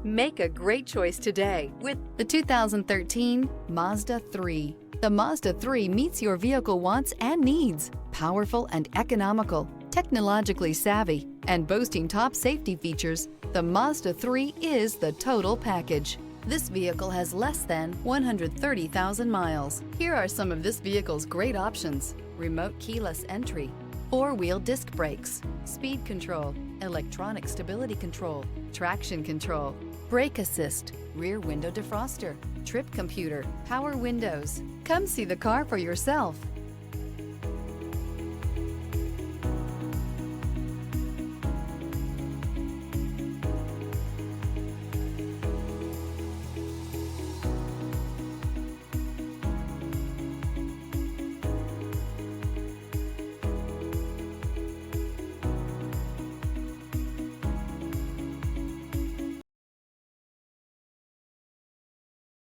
Make a great choice today with the 2013 Mazda 3. The Mazda 3 meets your vehicle wants and needs. Powerful and economical, technologically savvy, and boasting top safety features, the Mazda 3 is the total package. This vehicle has less than 130,000 miles. Here are some of this vehicle's great options: remote keyless entry, four-wheel disc brakes, speed control, electronic stability control, traction control, brake assist, rear window defroster, trip computer, power windows. Come see the car for yourself.